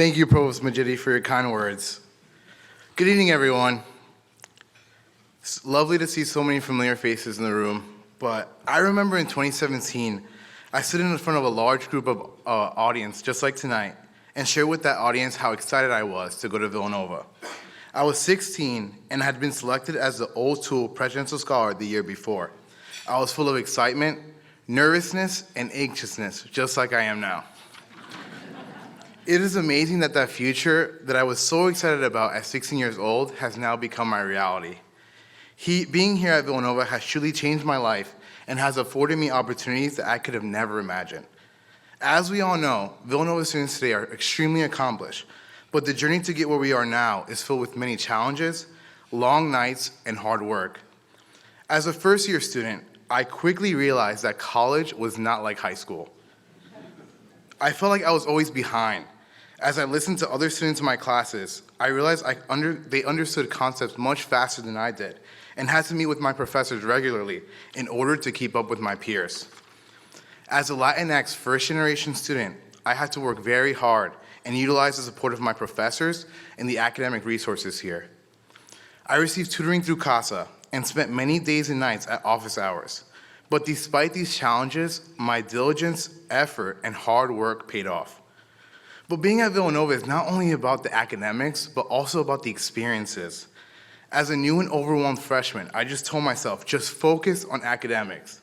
Thank you, Provost Majidi, for your kind words. Good evening, everyone. It's lovely to see so many familiar faces in the room, but I remember in 2017, I stood in front of a large group of audience, just like tonight, and shared with that audience how excited I was to go to Villanova. I was 16 and had been selected as the O'Toole Presidential Scholar the year before. I was full of excitement, nervousness, and anxiousness, just like I am now. It is amazing that future that I was so excited about at 16 years old has now become my reality. Being here at Villanova has truly changed my life and has afforded me opportunities that I could have never imagined. As we all know, Villanova students today are extremely accomplished, but the journey to get where we are now is filled with many challenges, long nights, and hard work. As a first-year student, I quickly realized that college was not like high school. I felt like I was always behind. As I listened to other students in my classes, I realized they understood concepts much faster than I did and had to meet with my professors regularly in order to keep up with my peers. As a Latinx first-generation student, I had to work very hard and utilize the support of my professors and the academic resources here. I received tutoring through CASA and spent many days and nights at office hours. But despite these challenges, my diligence, effort, and hard work paid off. But being at Villanova is not only about the academics, but also about the experiences. As a new and overwhelmed freshman, I just told myself, just focus on academics.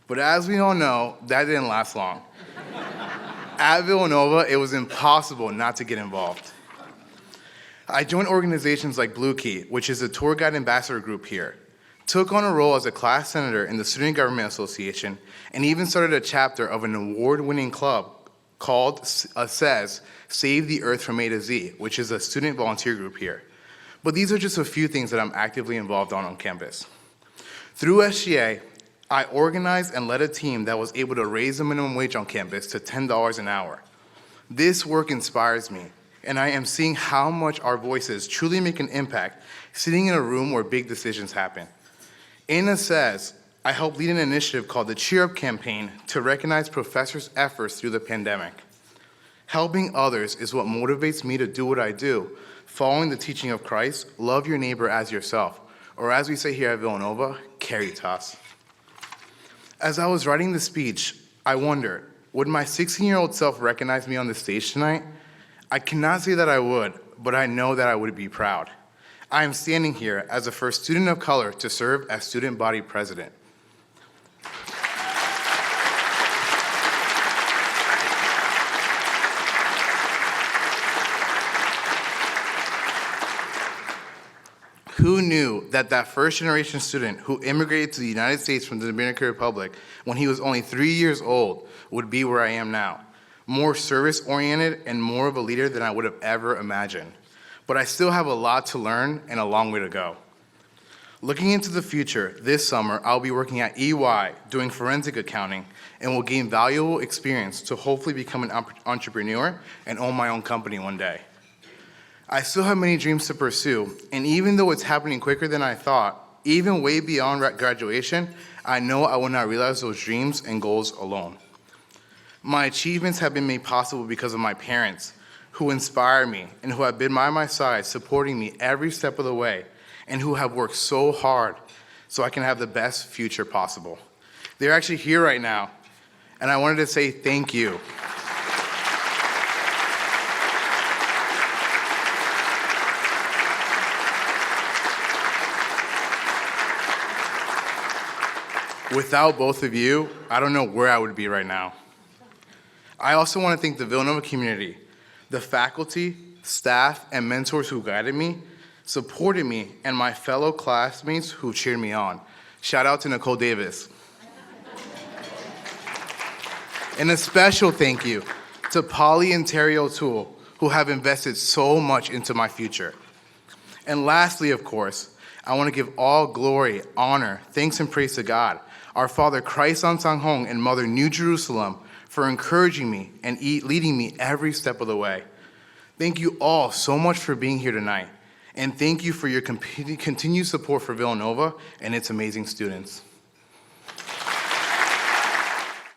But as we all know, that didn't last long. At Villanova, it was impossible not to get involved. I joined organizations like Blue Key, which is a tour guide ambassador group here, took on a role as a class senator in the Student Government Association, and even started a chapter of an award-winning club called SAYS, Save the Earth from A to Z, which is a student volunteer group here. But these are just a few things that I'm actively involved on campus. Through SGA, I organized and led a team that was able to raise the minimum wage on campus to $10 an hour. This work inspires me, and I am seeing how much our voices truly make an impact sitting in a room where big decisions happen. In a SAYS, I helped lead an initiative called the Cheer Up Campaign to recognize professors' efforts through the pandemic. Helping others is what motivates me to do what I do, following the teaching of Christ, love your neighbor as yourself, or as we say here at Villanova, caritas. As I was writing the speech, I wondered, would my 16-year-old self recognize me on the stage tonight? I cannot say that I would, but I know that I would be proud. I am standing here as the first student of color to serve as student body president. Who knew that first-generation student who immigrated to the United States from the Dominican Republic when he was only 3 years old would be where I am now, more service-oriented and more of a leader than I would have ever imagined. But I still have a lot to learn and a long way to go. Looking into the future, this summer, I'll be working at EY doing forensic accounting and will gain valuable experience to hopefully become an entrepreneur and own my own company one day. I still have many dreams to pursue, and even though it's happening quicker than I thought, even way beyond graduation, I know I will not realize those dreams and goals alone. My achievements have been made possible because of my parents, who inspire me and who have been by my side, supporting me every step of the way, and who have worked so hard so I can have the best future possible. They're actually here right now, and I wanted to say thank you. Without both of you, I don't know where I would be right now. I also want to thank the Villanova community, the faculty, staff, and mentors who guided me, supported me, and my fellow classmates who cheered me on. Shout out to Nicole Davis. And a special thank you to Polly and Terry O'Toole, who have invested so much into my future. And lastly, of course, I want to give all glory, honor, thanks, and praise to God, our Father Christ on Sang Hong and Mother New Jerusalem, for encouraging me and leading me every step of the way. Thank you all so much for being here tonight, and thank you for your continued support for Villanova and its amazing students.